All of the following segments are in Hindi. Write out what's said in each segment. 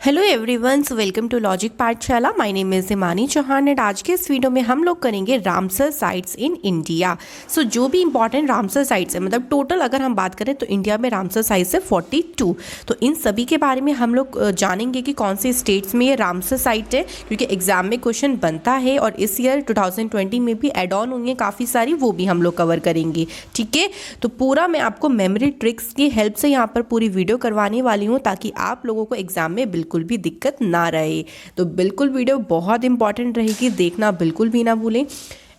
Hello everyone, so welcome to Logic Pathshala. My name is Himani Chauhan and आज के इस वीडियो में हम लोग करेंगे Ramsar sites in India. So जो भी इंपॉर्टेंट रामसर साइट्स है, मतलब टोटल अगर हम बात करें तो इंडिया में रामसर साइट्स है 42। तो इन सभी के बारे में हम लोग जानेंगे कि कौन से स्टेट्स में ये रामसर साइट है, क्योंकि एग्जाम में क्वेश्चन बनता है और इस ईयर 2020 में भी एड ऑन होंगे काफ़ी सारी, वो भी हम लोग कवर करेंगे। ठीक है, तो पूरा मैं आपको मेमोरी ट्रिक्स की हेल्प से यहाँ पर पूरी वीडियो करवाने वाली हूँ ताकि आप लोगों को एग्जाम में बिल्कुल भी दिक्कत ना रहे। तो बिल्कुल वीडियो बहुत इंपॉर्टेंट रहेगी, देखना बिल्कुल भी ना भूलें।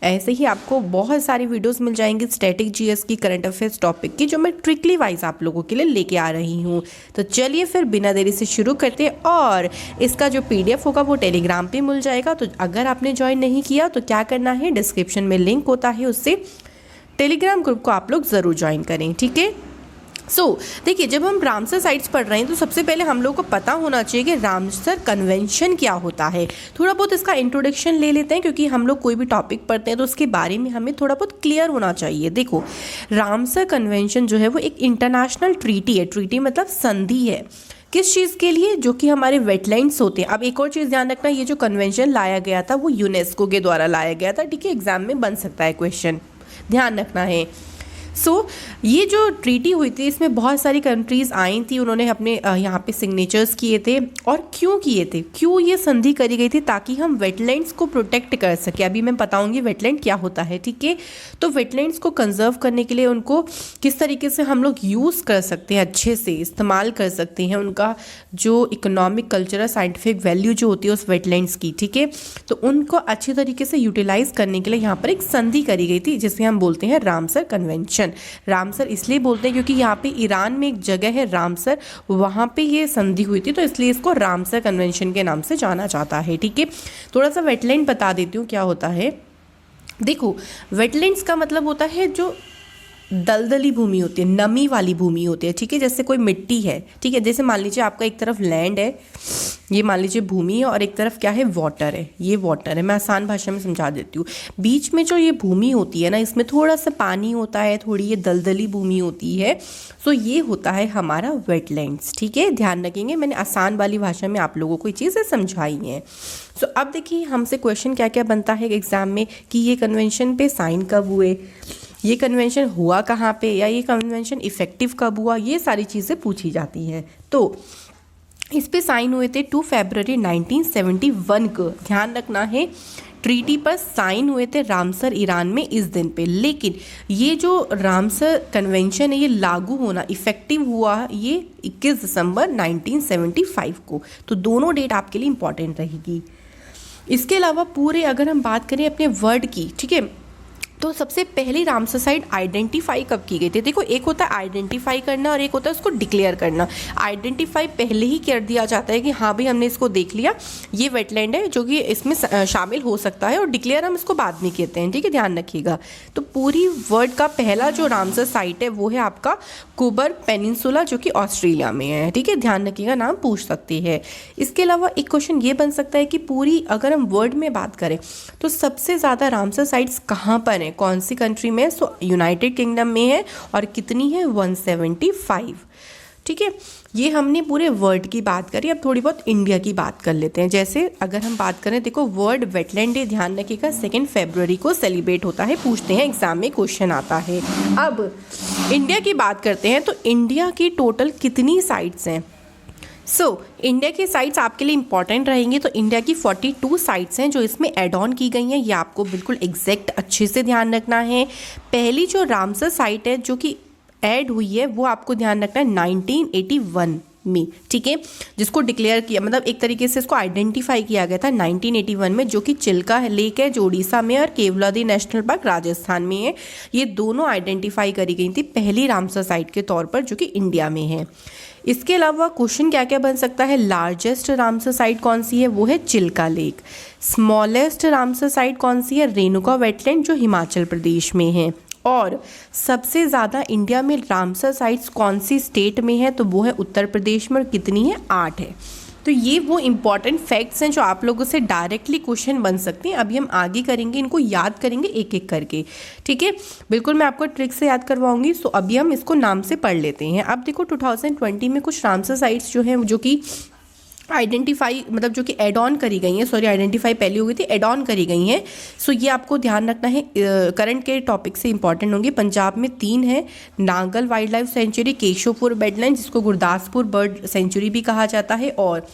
ऐसे ही आपको बहुत सारी वीडियोस मिल जाएंगी स्टैटिक जीएस की, करंट अफेयर्स टॉपिक की, जो मैं ट्रिकली वाइज आप लोगों के लिए लेके आ रही हूँ। तो चलिए फिर बिना देरी से शुरू करते हैं। और इसका जो पीडीएफ होगा वो टेलीग्राम पे मिल जाएगा। तो अगर आपने ज्वाइन नहीं किया तो क्या करना है, डिस्क्रिप्शन में लिंक होता है, उससे टेलीग्राम ग्रुप को आप लोग ज़रूर ज्वाइन करें। ठीक है, देखिए, जब हम रामसर साइट्स पढ़ रहे हैं तो सबसे पहले हम लोग को पता होना चाहिए कि रामसर कन्वेंशन क्या होता है। थोड़ा बहुत इसका इंट्रोडक्शन ले लेते हैं, क्योंकि हम लोग कोई भी टॉपिक पढ़ते हैं तो उसके बारे में हमें थोड़ा बहुत क्लियर होना चाहिए। देखो, रामसर कन्वेंशन जो है वो एक इंटरनेशनल ट्रीटी है। ट्रीटी मतलब संधि है। किस चीज़ के लिए? जो कि हमारे वेटलैंड्स होते हैं। अब एक और चीज़ ध्यान रखना, ये जो कन्वेंशन लाया गया था वो यूनेस्को के द्वारा लाया गया था। ठीक है, एग्जाम में बन सकता है क्वेश्चन, ध्यान रखना है। ये जो ट्रीटी हुई थी इसमें बहुत सारी कंट्रीज़ आई थी, उन्होंने अपने यहाँ पे सिग्नेचर्स किए थे। और क्यों किए थे, क्यों ये संधि करी गई थी? ताकि हम वेटलैंड्स को प्रोटेक्ट कर सके। अभी मैं बताऊंगी वेटलैंड क्या होता है। ठीक है, तो वेटलैंड्स को कंजर्व करने के लिए उनको किस तरीके से हम लोग यूज़ कर सकते हैं, अच्छे से इस्तेमाल कर सकते हैं, उनका जो इकोनॉमिक, कल्चरल, साइंटिफिक वैल्यू जो होती है उस वेटलैंड्स की। ठीक है, तो उनको अच्छी तरीके से यूटिलाइज करने के लिए यहाँ पर एक संधि करी गई थी, जिसे हम बोलते हैं रामसर कन्वेंशन। रामसर इसलिए बोलते हैं क्योंकि यहाँ पे ईरान में एक जगह है रामसर, वहाँ पे ये संधि हुई थी, तो इसलिए इसको रामसर कन्वेंशन के नाम से जाना जाता है। ठीक है, थोड़ा सा वेटलैंड बता देती हूँ क्या होता है। देखो, वेटलैंड्स का मतलब होता है जो दलदली भूमि होती है, नमी वाली भूमि होती है। ठीक है, जैसे कोई मिट्टी है। ठीक है, जैसे मान लीजिए आपका एक तरफ लैंड है, ये मान लीजिए भूमि है, और एक तरफ क्या है, वाटर है। ये वाटर है, मैं आसान भाषा में समझा देती हूँ। बीच में जो ये भूमि होती है ना, इसमें थोड़ा सा पानी होता है, थोड़ी ये दलदली भूमि होती है। सो ये होता है हमारा वेटलैंड्स। ठीक है, ध्यान रखेंगे, मैंने आसान वाली भाषा में आप लोगों को ये चीज़ें समझाई हैं। सो अब देखिए हमसे क्वेश्चन क्या क्या बनता है एग्जाम में, कि ये कन्वेंशन पे साइन कब हुए, ये कन्वेंशन हुआ कहाँ पे, या ये कन्वेंशन इफेक्टिव कब हुआ, ये सारी चीज़ें पूछी जाती हैं। तो इस पे साइन हुए थे 2 फरवरी 1971 को, ध्यान रखना है। ट्रीटी पर साइन हुए थे रामसर ईरान में इस दिन पे। लेकिन ये जो रामसर कन्वेंशन है ये लागू होना, इफेक्टिव हुआ ये 21 दिसंबर 1975 को। तो दोनों डेट आपके लिए इंपॉर्टेंट रहेगी। इसके अलावा पूरे अगर हम बात करें अपने वर्ड की, ठीक है, तो सबसे पहली रामसर साइट आइडेंटिफाई कब की गई थी? देखो, एक होता है आइडेंटिफाई करना और एक होता है उसको डिक्लेयर करना। आइडेंटिफाई पहले ही कर दिया जाता है कि हाँ भाई हमने इसको देख लिया, ये वेटलैंड है जो कि इसमें शामिल हो सकता है, और डिक्लेयर हम इसको बाद में कहते हैं। ठीक है, ध्यान रखिएगा। तो पूरी वर्ल्ड का पहला जो रामसर साइट है वो है आपका कुबर पेनिनसुला, जो कि ऑस्ट्रेलिया में है। ठीक है, ध्यान रखिएगा, नाम पूछ सकती है। इसके अलावा एक क्वेश्चन ये बन सकता है कि पूरी अगर हम वर्ल्ड में बात करें तो सबसे ज़्यादा रामसर साइट्स कहाँ पर है, कौन सी कंट्री में? सो यूनाइटेड किंगडम में है, और कितनी है? 175। ठीक है, ये हमने पूरे वर्ल्ड की बात करी। अब थोड़ी बहुत इंडिया की बात कर लेते हैं। जैसे अगर हम बात करें, देखो, वर्ल्ड वेटलैंड डे ध्यान रखिएगा 2 फरवरी को सेलिब्रेट होता है, पूछते हैं एग्जाम में, क्वेश्चन आता है। अब इंडिया की बात करते हैं, तो इंडिया की टोटल कितनी साइट्स हैं? इंडिया की साइट्स आपके लिए इंपॉर्टेंट रहेंगी। तो इंडिया की 42 साइट्स हैं जो इसमें एड ऑन की गई हैं, ये आपको बिल्कुल एग्जैक्ट अच्छे से ध्यान रखना है। पहली जो रामसर साइट है जो कि ऐड हुई है वो आपको ध्यान रखना है 1981 में। ठीक है, जिसको डिक्लेयर किया, मतलब एक तरीके से इसको आइडेंटिफाई किया गया था 1981 में, जो कि चिल्का लेक है जो उड़ीसा में, और केवलादी नेशनल पार्क राजस्थान में है। ये दोनों आइडेंटिफाई करी गई थी पहली रामसर साइट के तौर पर, जो कि इंडिया में है। इसके अलावा क्वेश्चन क्या क्या बन सकता है? लार्जेस्ट रामसर साइट कौन सी है? वो है Chilka lake. Smallest Ramsar site कौन सी है? रेणुका वेटलैंड, जो हिमाचल प्रदेश में है। और सबसे ज़्यादा इंडिया में रामसर साइट्स कौन सी स्टेट में है? तो वो है उत्तर प्रदेश में, और कितनी है? 8 है। तो ये वो इंपॉर्टेंट फैक्ट्स हैं जो आप लोगों से डायरेक्टली क्वेश्चन बन सकते हैं। अभी हम आगे करेंगे, इनको याद करेंगे एक एक करके। ठीक है, बिल्कुल मैं आपको ट्रिक से याद करवाऊंगी। सो अभी हम इसको नाम से पढ़ लेते हैं। अब देखो 2020 में कुछ रामसर साइट्स जो हैं जो कि आइडेंटिफाई मतलब जो कि एड ऑन करी गई हैं, सॉरी आइडेंटिफाई पहले हो गई थी, एड ऑन करी गई हैं। सो ये आपको ध्यान रखना है, करंट के टॉपिक से इंपॉर्टेंट होंगे। पंजाब में 3 है, Nangal wild life sanctuary, Keshavpur wetland जिसको गुरदासपुर बर्ड सेंचुरी भी कहा जाता है, और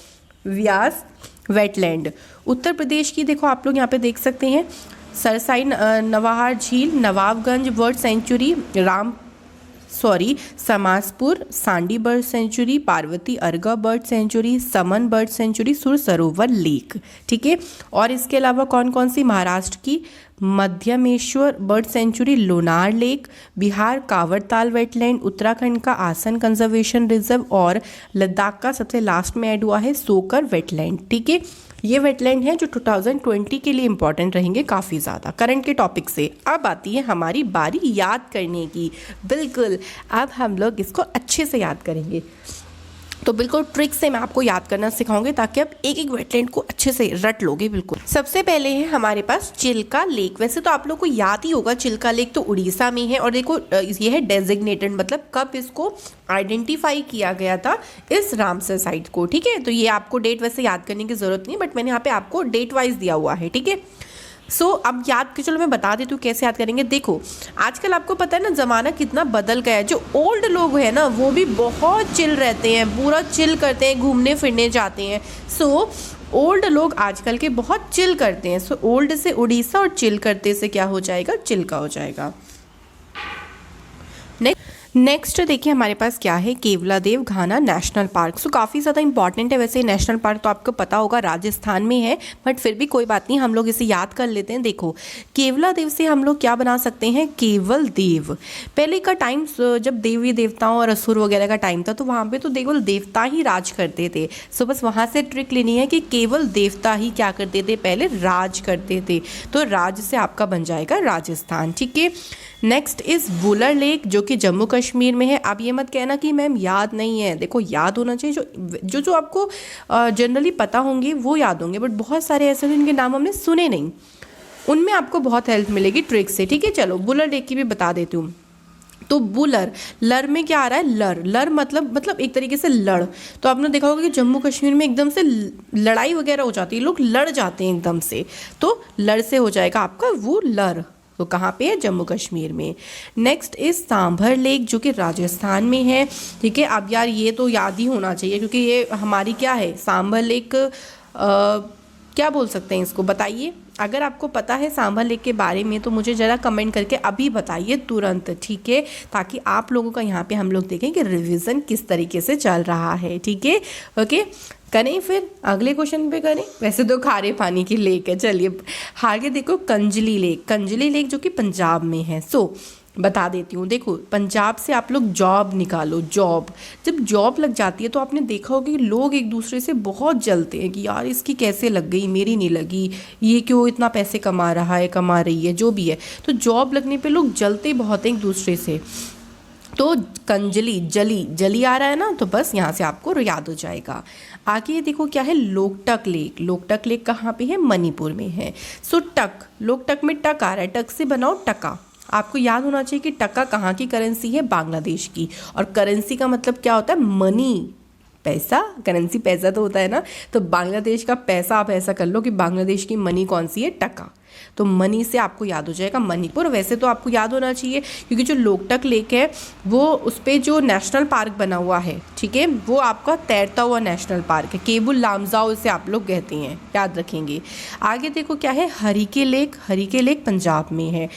व्यास वेटलैंड। उत्तर प्रदेश की देखो आप लोग यहाँ पे देख सकते हैं, Sarsai Nawar Jheel, Nawabganj bird sanctuary, Samaspur Sandi bird sanctuary, Parvati Arga bird sanctuary, Saman bird sanctuary, Sur Sarovar lake. ठीक है, और इसके अलावा कौन कौन सी, महाराष्ट्र की Madhyameshwar bird sanctuary, Lonar lake, Bihar Kanwartal wetland, Uttarakhand का आसन कंजर्वेशन रिजर्व, और लद्दाख का सबसे लास्ट में ऐड हुआ है सोकर वेटलैंड। ठीक है, ये वेटलैंड है जो 2020 के लिए इंपॉर्टेंट रहेंगे काफ़ी ज़्यादा करंट के टॉपिक से। अब आती है हमारी बारी याद करने की। बिल्कुल, अब हम लोग इसको अच्छे से याद करेंगे, तो बिल्कुल ट्रिक से मैं आपको याद करना सिखाऊंगी ताकि आप एक एक वेटलैंड को अच्छे से रट लोगे। बिल्कुल, सबसे पहले है हमारे पास चिल्का लेक। वैसे तो आप लोग को याद ही होगा, चिल्का लेक तो उड़ीसा में है, और देखो ये है डेजिग्नेटेड, मतलब कब इसको आइडेंटिफाई किया गया था, इस रामसर साइट को। ठीक है, तो ये आपको डेट वैसे याद करने की ज़रूरत नहीं, बट मैंने यहाँ पे आपको डेट वाइज दिया हुआ है। ठीक है, अब याद के चलो मैं बता देती हूँ कैसे याद करेंगे। देखो आजकल आपको पता है ना, ज़माना कितना बदल गया है। जो ओल्ड लोग हैं ना, वो भी बहुत चिल रहते हैं, पूरा चिल करते हैं, घूमने फिरने जाते हैं। ओल्ड लोग आजकल के बहुत चिल करते हैं। ओल्ड से उड़ीसा और चिल करते से क्या हो जाएगा, चिल्का हो जाएगा। नेक्स्ट देखिए हमारे पास क्या है, केवलादेव घाना नेशनल पार्क। काफ़ी ज़्यादा इंपॉर्टेंट है। वैसे नेशनल पार्क तो आपको पता होगा राजस्थान में है, बट फिर भी कोई बात नहीं, हम लोग इसे याद कर लेते हैं। देखो केवलादेव से हम लोग क्या बना सकते हैं, केवल देव। पहले का टाइम जब देवी देवताओं और असुर वगैरह का टाइम था, तो वहाँ पे तो केवल देवता ही राज करते थे। बस वहाँ से ट्रिक लेनी है कि केवल देवता ही क्या करते थे, पहले राज करते थे। तो राज से आपका बन जाएगा राजस्थान। ठीक है, नेक्स्ट इज वुलर लेक जो कि जम्मू कश्मीर में है। अब ये मत कहना कि मैम याद नहीं है, देखो याद होना चाहिए। जो आपको जनरली पता होंगे वो याद होंगे, बट बहुत सारे ऐसे हैं जिनके नाम हमने सुने नहीं, उनमें आपको बहुत हेल्प मिलेगी ट्रिक से। ठीक है, चलो वुलर लेक की भी बता देती हूँ। तो बुलर, लर में क्या आ रहा है, लर मतलब एक तरीके से लड़। तो आपने देखा होगा कि जम्मू कश्मीर में एकदम से लड़ाई वगैरह हो जाती है, लोग लड़ जाते हैं एकदम से, तो लड़ से हो जाएगा आपका वो लर। तो कहाँ पे है, जम्मू कश्मीर में। नेक्स्ट इज सांभर लेक जो कि राजस्थान में है। ठीक है, अब यार ये तो याद ही होना चाहिए क्योंकि ये हमारी क्या है, सांभर लेक क्या बोल सकते हैं इसको, बताइए। अगर आपको पता है सांभर लेक के बारे में तो मुझे ज़रा कमेंट करके अभी बताइए तुरंत। ठीक है, ताकि आप लोगों का यहाँ पे हम लोग देखें कि रिवीजन किस तरीके से चल रहा है। ठीक है, ओके, करें फिर अगले क्वेश्चन पे करें। वैसे तो खारे पानी की लेक है, चलिए आगे देखो कंजली लेक जो कि पंजाब में है। बता देती हूँ। देखो पंजाब से आप लोग जॉब निकालो, जॉब जब जॉब लग जाती है तो आपने देखा होगा कि लोग एक दूसरे से बहुत जलते हैं कि यार इसकी कैसे लग गई, मेरी नहीं लगी, ये क्यों इतना पैसे कमा रहा है, कमा रही है, जो भी है। तो जॉब लगने पे लोग जलते बहुत हैं एक दूसरे से। तो कंजली, जली आ रहा है ना, तो बस यहाँ से आपको याद हो जाएगा। आगे देखो क्या है, लोकटक लेक कहाँ पे है, मणिपुर में है। लोकटक में टक आ रहा है, टक से बनाओ टका। आपको याद होना चाहिए कि टका कहाँ की करेंसी है, बांग्लादेश की। और करेंसी का मतलब क्या होता है, मनी, पैसा। करेंसी पैसा तो होता है ना, तो बांग्लादेश का पैसा आप ऐसा कर लो कि बांग्लादेश की मनी कौन सी है, टका। तो मनी से आपको याद हो जाएगा मणिपुर। वैसे तो आपको याद होना चाहिए क्योंकि जो लोकटक लेक है वो उस पर जो नेशनल पार्क बना हुआ है, ठीक है, वो आपका तैरता हुआ नेशनल पार्क है, केबुल लामजाओ इसे आप लोग कहते हैं, याद रखेंगे। आगे देखो क्या है, हरिके लेक पंजाब में है।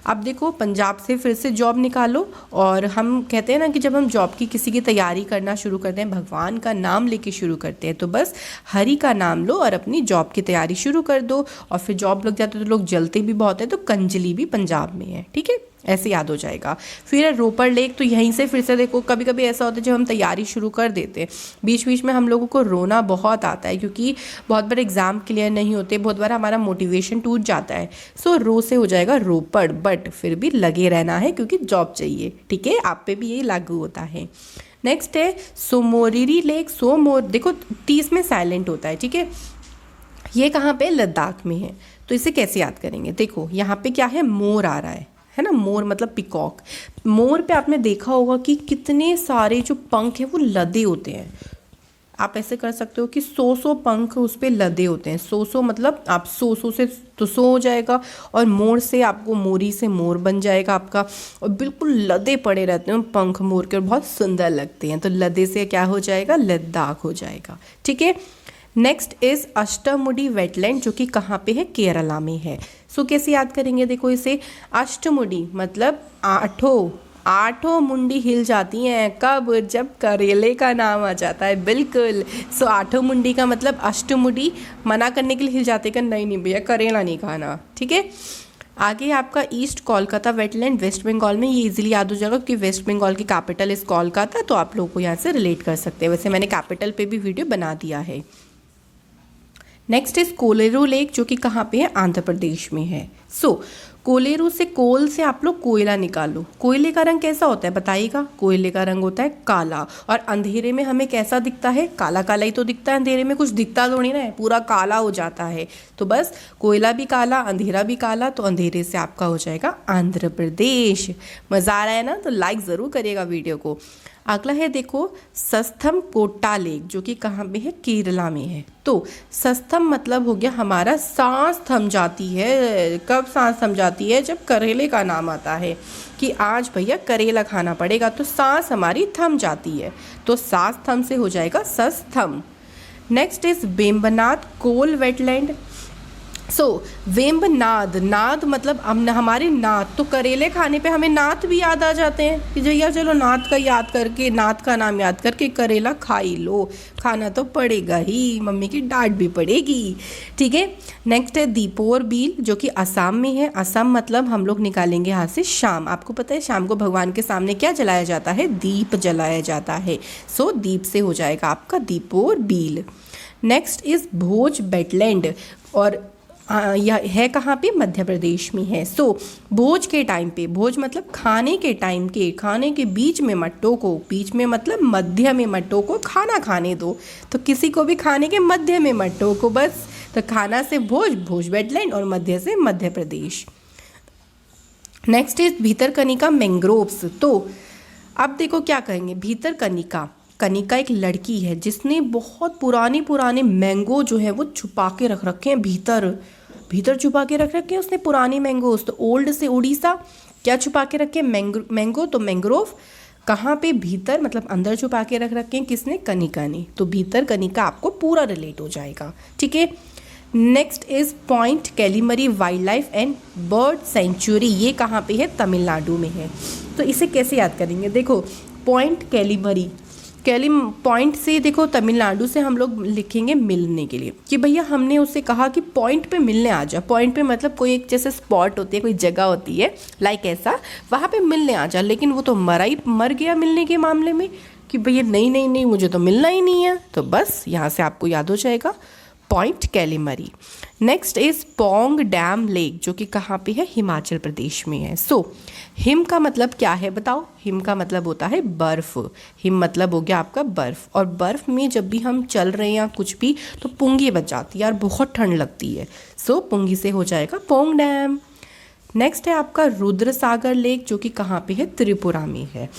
अब देखो पंजाब से फिर से जॉब निकालो। और हम कहते हैं ना कि जब हम जॉब की किसी की तैयारी करना शुरू करते हैं, भगवान का नाम लेके शुरू करते हैं, तो बस हरि का नाम लो और अपनी जॉब की तैयारी शुरू कर दो। और फिर जॉब लग जाते तो लोग जलते भी बहुत है, तो कंजली भी पंजाब में है। ठीक है, ऐसे याद हो जाएगा। फिर रोपड़ लेक, तो यहीं से फिर से देखो कभी कभी ऐसा होता है जब हम तैयारी शुरू कर देते हैं, बीच बीच में हम लोगों को रोना बहुत आता है क्योंकि बहुत बार एग्जाम क्लियर नहीं होते, बहुत बार हमारा मोटिवेशन टूट जाता है। रो से हो जाएगा रोपड़, बट फिर भी लगे रहना है क्योंकि जॉब चाहिए। ठीक है, आप पे भी यही लागू होता है। नेक्स्ट है सोमोरिरी लेक। देखो 30 में साइलेंट होता है। ठीक है, ये कहाँ पे, लद्दाख में है। तो इसे कैसे याद करेंगे, देखो यहाँ पे क्या है, मोर आ रहा है ना, मोर मतलब पिकॉक। मोर पे आपने देखा होगा कि कितने सारे जो पंख है वो लदे होते हैं, आप ऐसे कर सकते हो कि 100 पंख उस पर लदे होते हैं। 100 मतलब आप 100 से तो 100 हो जाएगा, और मोर से आपको मोरी से मोर बन जाएगा आपका, और बिल्कुल लदे पड़े रहते हैं पंख मोर के और बहुत सुंदर लगते हैं। तो लदे से क्या हो जाएगा, लद्दाख हो जाएगा। ठीक है। नेक्स्ट इज अष्टमुडी वेटलैंड, जो कि कहाँ पे है, केरला में है। सो कैसे याद करेंगे, देखो इसे अष्टमुडी मतलब आठों मुंडी हिल जाती हैं कब, जब करेले का नाम आ जाता है। बिल्कुल। सो आठों मुंडी का मतलब अष्टमुडी मना करने के लिए हिल जाते हैं, नहीं भैया करेला नहीं खाना। ठीक है। आगे आपका ईस्ट कोलकाता वेटलैंड वेस्ट बंगाल में, ये इजीली याद हो जाएगा क्योंकि वेस्ट बंगाल की कैपिटल इस कोलकाता, तो आप लोगों को यहाँ से रिलेट कर सकते हैं। वैसे मैंने कैपिटल पे भी वीडियो बना दिया है। नेक्स्ट इज कोलेरू लेक, जो कि कहाँ पे है, आंध्र प्रदेश में है। सो कोलेरू से, कोल से आप लोग कोयला निकालो। कोयले का रंग कैसा होता है बताइएगा, कोयले का रंग होता है काला, और अंधेरे में हमें कैसा दिखता है, काला काला ही तो दिखता है। अंधेरे में कुछ दिखता थोड़ी ना है, पूरा काला हो जाता है। तो बस कोयला भी काला, अंधेरा भी काला, तो अंधेरे से आपका हो जाएगा आंध्र प्रदेश। मज़ा आ रहा है ना, तो लाइक ज़रूर करिएगा वीडियो को। अगला है देखो सस्थम कोट्टा लेक, जो कि कहाँ पे है, केरला में है। तो सस्थम मतलब हो गया हमारा सांस थम जाती है। कब सांस थम जाती है, जब करेले का नाम आता है कि आज भैया करेला खाना पड़ेगा, तो सांस हमारी थम जाती है। तो सांस थम से हो जाएगा सस्थम। Next is Vembanad Kol wetland. So Vembanad, नाद मतलब हमारे नाद, तो करेले खाने पे हमें नाद भी याद आ जाते हैं कि भैया चलो नाद का याद करके, नाद का नाम याद करके करेला खा ही लो, खाना तो पड़ेगा ही, मम्मी की डांट भी पड़ेगी। ठीक है। नेक्स्ट है दीपोर बील, जो कि असम में है। असम मतलब हम लोग निकालेंगे यहाँ से शाम। आपको पता है शाम को भगवान के सामने क्या जलाया जाता है, दीप जलाया जाता है। सो दीप से हो जाएगा आपका दीपोर बील। नेक्स्ट इज भोज वेटलैंड, और यह है कहाँ पे, मध्य प्रदेश में है। सो भोज के टाइम पे, भोज मतलब खाने के टाइम के, खाने के बीच में मत टोको, बीच में मतलब मध्य में मत टोको, खाना खाने दो। तो किसी को भी खाने के मध्य में मत टोको बस। तो खाना से भोज वेटलैंड, और मध्य से Madhya Pradesh. Next is Bhitarkanika mangroves. तो अब देखो क्या कहेंगे, भीतरकनिका, कनिका एक लड़की है जिसने बहुत पुराने मैंगो जो है वो छुपा के रख रखे हैं, भीतर छुपा के रख रखे हैं उसने पुराने मैंगोज। तो ओल्ड से उड़ीसा, क्या छुपा के रखे हैं, मैंगो, तो मैंग्रोव कहाँ पे, भीतर मतलब अंदर छुपा के रख रखे हैं, किसने, कनिका ने। तो भीतर कनिका आपको पूरा रिलेट हो जाएगा। ठीक है। Next is point Calimere wildlife and bird sanctuary, ये कहाँ पे है, तमिलनाडु में है। तो इसे कैसे याद करेंगे, देखो पॉइंट कैलीमरी, पॉइंट से देखो तमिलनाडु से हम लोग लिखेंगे मिलने के लिए, कि भैया हमने उससे कहा कि पॉइंट पे मिलने आ जा। पॉइंट पे मतलब कोई एक जैसे स्पॉट होती है, कोई जगह होती है लाइक ऐसा, वहाँ पे मिलने आ जा। लेकिन वो तो मर गया मिलने के मामले में, कि भैया नहीं मुझे तो मिलना ही नहीं है। तो बस यहाँ से आपको याद हो जाएगा point Calimere. Next is Pong dam lake, जो कि कहाँ पे है, हिमाचल प्रदेश में है। सो हिम का मतलब क्या है बताओ, हिम का मतलब होता है बर्फ। हिम मतलब हो गया आपका बर्फ, और बर्फ में जब भी हम चल रहे हैं या कुछ भी, तो पुंगी बच जाती है और बहुत ठंड लगती है। सो पुंगी से हो जाएगा पोंग डैम। नेक्स्ट है आपका रुद्र सागर लेक, जो कि कहाँ पे है, त्रिपुरा में है।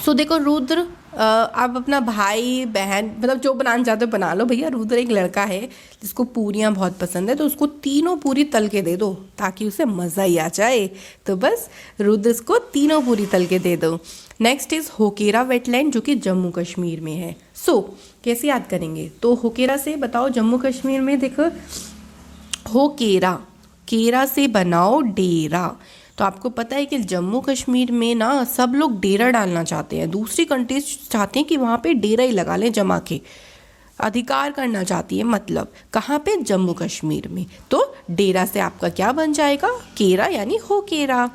सो देखो रुद्र, आप अपना भाई बहन मतलब जो बनाना चाहते हो बना लो। भैया रुद्र एक लड़का है जिसको पूरियाँ बहुत पसंद है, तो उसको तीनों पूरी तल के दे दो ताकि उसे मज़ा ही आ जाए। तो बस रुद्र को तीनों पूरी तल के दे दो। नेक्स्ट इज होकेरा वेटलैंड, जो कि जम्मू कश्मीर में है। सो कैसे याद करेंगे, तो होकेरा से बताओ, जम्मू कश्मीर में देखो होकेरा, केरा से बनाओ डेरा। तो आपको पता है कि जम्मू कश्मीर में ना सब लोग डेरा डालना चाहते हैं, दूसरी कंट्रीज चाहते हैं कि वहाँ पे डेरा ही लगा लें, जमा के अधिकार करना चाहती है। मतलब कहाँ पे, जम्मू कश्मीर में। तो डेरा से आपका क्या बन जाएगा, केरा यानी हो केरा।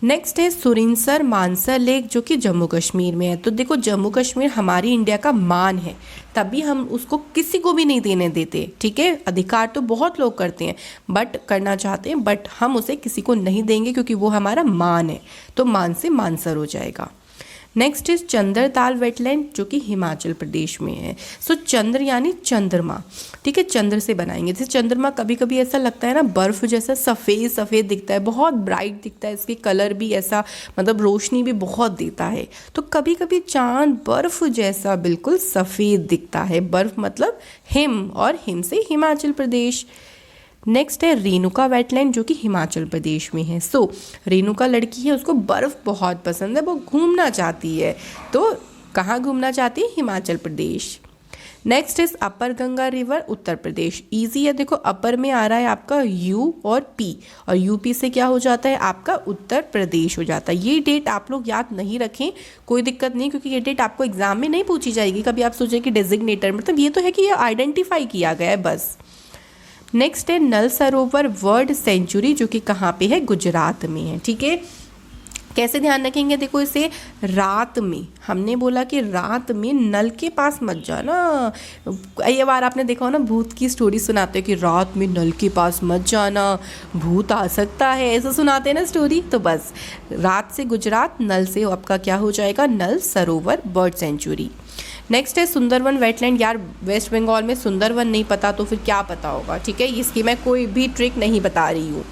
नेक्स्ट है सुरिनसर मानसर लेक, जो कि जम्मू कश्मीर में है। तो देखो जम्मू कश्मीर हमारी इंडिया का मान है, तभी हम उसको किसी को भी नहीं देने देते। ठीक है, अधिकार तो बहुत लोग करते हैं, बट करना चाहते हैं, बट हम उसे किसी को नहीं देंगे क्योंकि वो हमारा मान है। तो मान से मानसर हो जाएगा। नेक्स्ट इज चंद्रताल वेटलैंड जो कि हिमाचल प्रदेश में है। सो चंद्र यानी चंद्रमा, ठीक है, चंद्र से बनाएंगे। जैसे चंद्रमा कभी कभी ऐसा लगता है ना बर्फ जैसा सफ़ेद सफ़ेद दिखता है, बहुत ब्राइट दिखता है, इसके कलर भी ऐसा मतलब रोशनी भी बहुत देता है। तो कभी कभी चांद बर्फ जैसा बिल्कुल सफ़ेद दिखता है। बर्फ मतलब हिम, और हिम से हिमाचल प्रदेश। नेक्स्ट है रेणुका वेटलैंड जो कि हिमाचल प्रदेश में है। सो रेणुका लड़की है, उसको बर्फ़ बहुत पसंद है, वो घूमना चाहती है। तो कहाँ घूमना चाहती है? Himachal Pradesh. Next is upper Ganga river Uttar Pradesh. Easy है, देखो अपर में आ रहा है आपका यू और पी, और यूपी से क्या हो जाता है आपका उत्तर प्रदेश हो जाता है। ये डेट आप लोग याद नहीं रखें, कोई दिक्कत नहीं, क्योंकि ये डेट आपको एग्जाम में नहीं पूछी जाएगी। कभी आप सोचें कि डेजिग्नेटर, मतलब ये तो है कि ये आइडेंटिफाई किया गया है बस। नेक्स्ट है नल सरोवर वर्ल्ड सेंचुरी जो कि कहाँ पे है? गुजरात में है, ठीक है। कैसे ध्यान रखेंगे? देखो इसे रात में, हमने बोला कि रात में नल के पास मत जाना। ये बार आपने देखा हो ना, भूत की स्टोरी सुनाते हो कि रात में नल के पास मत जाना, भूत आ सकता है, ऐसा सुनाते हैं ना स्टोरी। तो बस रात से गुजरात, नल से आपका क्या हो जाएगा? नल सरोवर बर्ड सेंचुरी। नेक्स्ट है सुंदरवन वेटलैंड। यार वेस्ट बंगाल में सुंदरवन नहीं पता तो फिर क्या पता होगा, ठीक है, इसकी मैं कोई भी ट्रिक नहीं बता रही हूँ।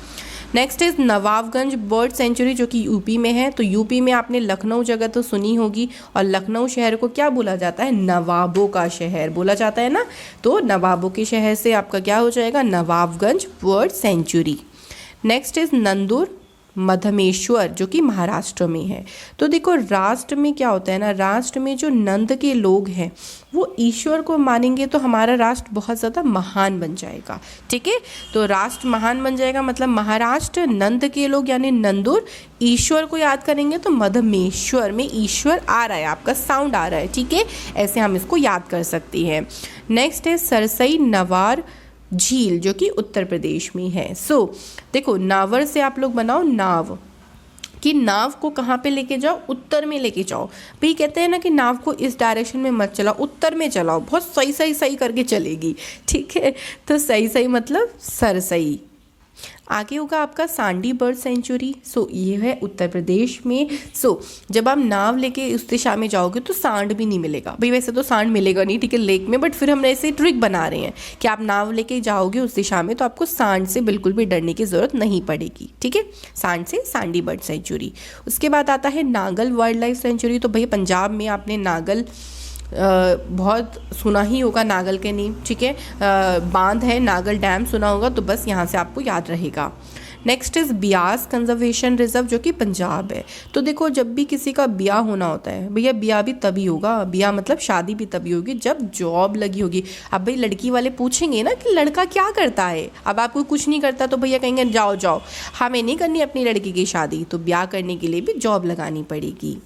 Next is Nawabganj bird century जो कि यूपी में है। तो यूपी में आपने लखनऊ जगह तो सुनी होगी, और लखनऊ शहर को क्या बोला जाता है? नवाबों का शहर बोला जाता है ना। तो नवाबों के शहर से आपका क्या हो जाएगा? Nawabganj bird sanctuary. Next is Nandur Madhameshwar जो कि महाराष्ट्र में है। तो देखो राष्ट्र में क्या होता है ना, राष्ट्र में जो नंद के लोग हैं वो ईश्वर को मानेंगे तो हमारा राष्ट्र बहुत ज़्यादा महान बन जाएगा, ठीक है। तो राष्ट्र महान बन जाएगा, मतलब महाराष्ट्र, नंद के लोग यानी नंदुर, ईश्वर को याद करेंगे तो मधमेश्वर में ईश्वर आ रहा है, आपका साउंड आ रहा है, ठीक है, ऐसे हम इसको याद कर सकते हैं। नेक्स्ट है सरसई नवार झील जो कि उत्तर प्रदेश में है। सो देखो नावर से आप लोग बनाओ नाव, कि नाव को कहाँ पे लेके जाओ? उत्तर में लेके जाओ। भाई कहते हैं ना कि नाव को इस डायरेक्शन में मत चलाओ, उत्तर में चलाओ, बहुत सही सही सही करके चलेगी, ठीक है। तो सही सही मतलब सरसई। आगे होगा आपका सांडी बर्ड सेंचुरी। सो ये है उत्तर प्रदेश में। सो जब आप नाव लेके उस दिशा में जाओगे तो सांड भी नहीं मिलेगा। भाई वैसे तो सांड मिलेगा नहीं, ठीक है, लेक में, बट फिर हम ऐसे ट्रिक बना रहे हैं कि आप नाव लेके जाओगे उस दिशा में तो आपको सांड से बिल्कुल भी डरने की ज़रूरत नहीं पड़ेगी, ठीक है। सांड से सांडी बर्ड सेंचुरी। उसके बाद आता है नागल वाइल्ड लाइफ सेंचुरी। तो भैया पंजाब में आपने नागल बहुत सुना ही होगा, नागल के नेम, ठीक है, बांध है, नागल डैम सुना होगा, तो बस यहाँ से आपको याद रहेगा। Next is Beas conservation reserve जो कि पंजाब है। तो देखो जब भी किसी का ब्याह होना होता है, भैया ब्याह भी तभी होगा, ब्याह मतलब शादी भी तभी होगी जब जॉब लगी होगी। अब भाई लड़की वाले पूछेंगे ना कि लड़का क्या करता है, अब आपको कुछ नहीं करता तो भैया कहेंगे जाओ जाओ, हमें नहीं करनी अपनी लड़की की शादी, तो ब्याह करने के लिए भी जॉब लगानी पड़ेगी।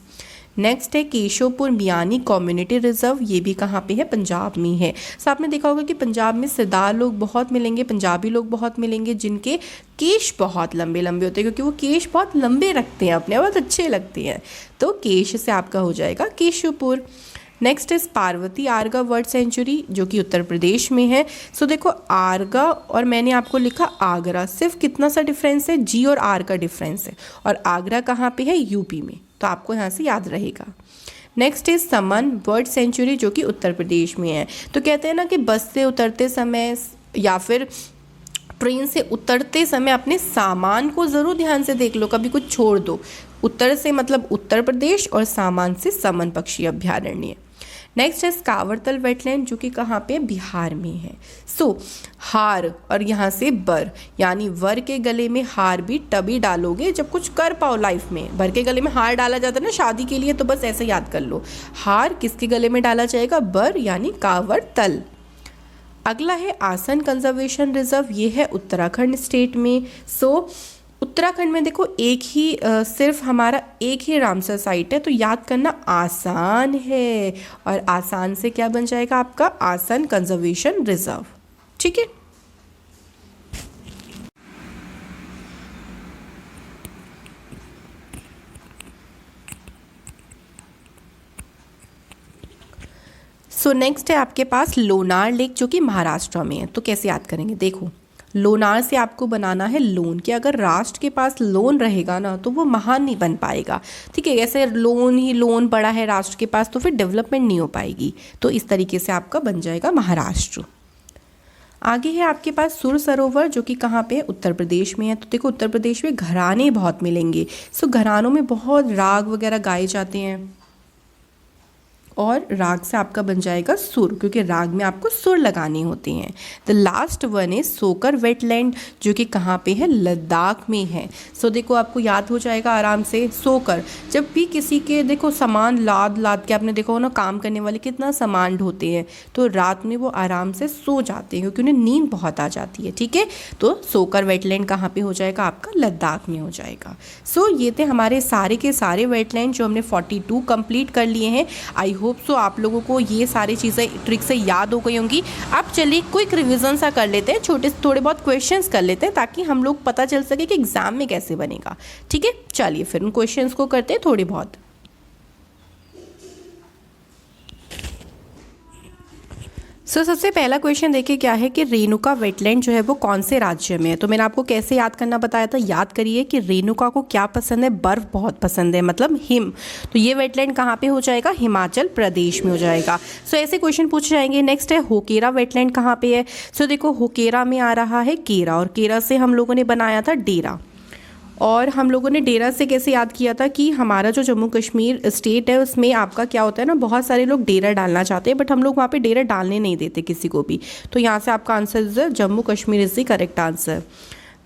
नेक्स्ट है केशवपुर मियानी कम्युनिटी रिजर्व। ये भी कहाँ पे है? पंजाब में है। सो आपने देखा होगा कि पंजाब में सरदार लोग बहुत मिलेंगे, पंजाबी लोग बहुत मिलेंगे जिनके केश बहुत लंबे लंबे होते हैं, क्योंकि वो केश बहुत लंबे रखते हैं अपने, बहुत अच्छे लगते हैं। तो केश से आपका हो जाएगा Keshavpur. Next is Parvati Arga bird sanctuary जो कि उत्तर प्रदेश में है। सो देखो आर्गा और मैंने आपको लिखा आगरा, सिर्फ कितना सा डिफरेंस है? जी और आर का डिफरेंस है, और आगरा कहाँ पे है? यूपी में, तो आपको यहाँ से याद रहेगा। Next is someone bird century जो कि उत्तर प्रदेश में है। तो कहते हैं ना कि बस से उतरते समय या फिर ट्रेन से उतरते समय अपने सामान को ज़रूर ध्यान से देख लो, कभी कुछ छोड़ दो। उत्तर से मतलब उत्तर प्रदेश और सामान से समन पक्षी अभ्यारण्य। नेक्स्ट है कांवरतल वेटलैंड जो कि कहाँ पे? बिहार में है। सो हार और यहाँ से बर, यानी वर के गले में हार भी तभी डालोगे जब कुछ कर पाओ लाइफ में। वर के गले में हार डाला जाता है ना शादी के लिए, तो बस ऐसे याद कर लो, हार किसके गले में डाला जाएगा? बर यानी कांवरतल। अगला है आसन कंजर्वेशन रिजर्व, ये है उत्तराखंड स्टेट में। सो उत्तराखंड में देखो एक ही सिर्फ हमारा एक ही रामसर साइट है, तो याद करना आसान है, और आसान से क्या बन जाएगा आपका? आसन कंजर्वेशन रिजर्व, ठीक है। सो नेक्स्ट है आपके पास लोनार लेक जो कि महाराष्ट्र में है। तो कैसे याद करेंगे? देखो लोनार से आपको बनाना है लोन, कि अगर राष्ट्र के पास लोन रहेगा ना तो वो महान नहीं बन पाएगा। ठीक है, ऐसे लोन ही लोन पड़ा है राष्ट्र के पास तो फिर डेवलपमेंट नहीं हो पाएगी। तो इस तरीके से आपका बन जाएगा महाराष्ट्र। आगे है आपके पास सुर सरोवर, जो कि कहाँ पे है, उत्तर प्रदेश में है। तो देखो उत्तर प्रदेश में घराने बहुत मिलेंगे। सो घरानों में बहुत राग वगैरह गाए जाते हैं और राग से आपका बन जाएगा सुर, क्योंकि राग में आपको सुर लगाने होते हैं। द लास्ट वन इज सोकर वेटलैंड, जो कि कहाँ पे है, लद्दाख में है। सो देखो आपको याद हो जाएगा आराम से। सोकर, जब भी किसी के देखो सामान लाद लाद के, आपने देखा हो ना काम करने वाले कितना सामान ढोते हैं, तो रात में वो आराम से सो जाते हैं क्योंकि उन्हें नींद बहुत आ जाती है। ठीक है, तो सोकर वेटलैंड कहाँ पे हो जाएगा, आपका लद्दाख में हो जाएगा। सो ये थे हमारे सारे के सारे वेटलैंड जो हमने 42 कंप्लीट कर लिए हैं। आई होप सो आप लोगों को ये सारी चीज़ें ट्रिक से याद हो गई होंगी। अब चलिए क्विक रिवीजन सा कर लेते हैं, थोड़े बहुत क्वेश्चंस कर लेते हैं ताकि हम लोग पता चल सके कि एग्जाम में कैसे बनेगा। ठीक है, चलिए फिर उन क्वेश्चंस को करते हैं थोड़े बहुत। सबसे पहला क्वेश्चन देखिए क्या है कि रेणुका वेटलैंड जो है वो कौन से राज्य में है। तो मैंने आपको कैसे याद करना बताया था, याद करिए कि रेणुका को क्या पसंद है, बर्फ़ बहुत पसंद है, मतलब हिम। तो ये वेटलैंड कहाँ पे हो जाएगा, हिमाचल प्रदेश में हो जाएगा। सो ऐसे क्वेश्चन पूछे जाएंगे। नेक्स्ट है होकेरा वेटलैंड कहाँ पे है। सो देखो होकेरा में आ रहा है केरा, और केरा से हम लोगों ने बनाया था डेरा। और हम लोगों ने डेरा से कैसे याद किया था कि हमारा जो जम्मू कश्मीर स्टेट है उसमें आपका क्या होता है ना, बहुत सारे लोग डेरा डालना चाहते हैं बट हम लोग वहाँ पे डेरा डालने नहीं देते किसी को भी। तो यहाँ से आपका answer is Jammu Kashmir is the correct answer.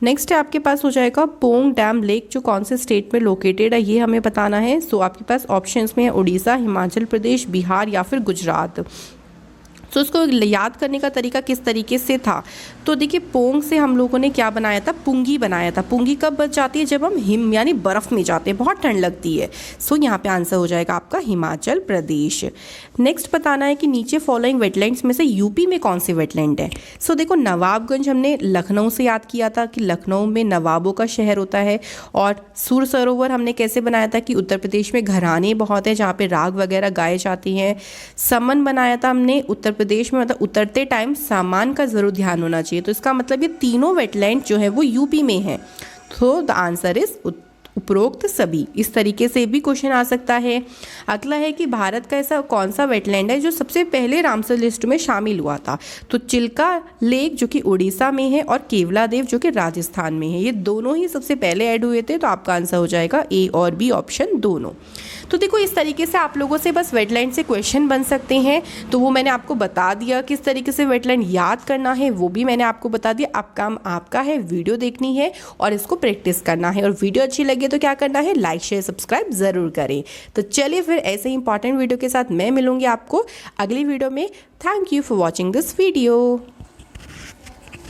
Next है आपके पास हो जाएगा पोंग डैम लेक, जो कौन से स्टेट में लोकेटेड है ये हमें बताना है। सो आपके पास ऑप्शंस में है उड़ीसा, हिमाचल प्रदेश, बिहार या फिर गुजरात। तो उसको याद करने का तरीका किस तरीके से था, तो देखिए पोंग से हम लोगों ने क्या बनाया था, पुंगी बनाया था। पुंगी कब बच जाती है, जब हम हिम यानी बर्फ़ में जाते हैं, बहुत ठंड लगती है। सो यहाँ पे आंसर हो जाएगा आपका हिमाचल प्रदेश। नेक्स्ट बताना है कि नीचे फॉलोइंग वेटलैंड्स में से यूपी में कौन से वेटलैंड है। सो देखो नवाबगंज हमने लखनऊ से याद किया था कि लखनऊ में नवाबों का शहर होता है। और सुर सरोवर हमने कैसे बनाया था कि उत्तर प्रदेश में घराने बहुत हैं जहाँ पे राग वगैरह गाए जाते हैं। समन बनाया था हमने उत्तर प्रदेश में, मतलब उतरते टाइम सामान का ज़रूर ध्यान होना चाहिए। तो इसका मतलब ये तीनों वेटलैंड जो है वो यूपी में है। तो द आंसर इज उपरोक्त सभी। इस तरीके से भी क्वेश्चन आ सकता है। अगला है कि भारत का ऐसा कौन सा वेटलैंड है जो सबसे पहले रामसर लिस्ट में शामिल हुआ था। तो चिल्का लेक जो कि उड़ीसा में है और केवलादेव जो कि राजस्थान में है, ये दोनों ही सबसे पहले ऐड हुए थे। तो आपका आंसर हो जाएगा ए और बी ऑप्शन दोनों। तो देखो इस तरीके से आप लोगों से बस वेटलैंड से क्वेश्चन बन सकते हैं। तो वो मैंने आपको बता दिया, किस तरीके से वेटलैंड याद करना है वो भी मैंने आपको बता दिया। अब काम आपका है, वीडियो देखनी है और इसको प्रैक्टिस करना है। और वीडियो अच्छी लगे तो क्या करना है, लाइक शेयर सब्सक्राइब ज़रूर करें। तो चलिए फिर ऐसे ही इंपॉर्टेंट वीडियो के साथ मैं मिलूंगी आपको अगली वीडियो में। Thank you for watching this video.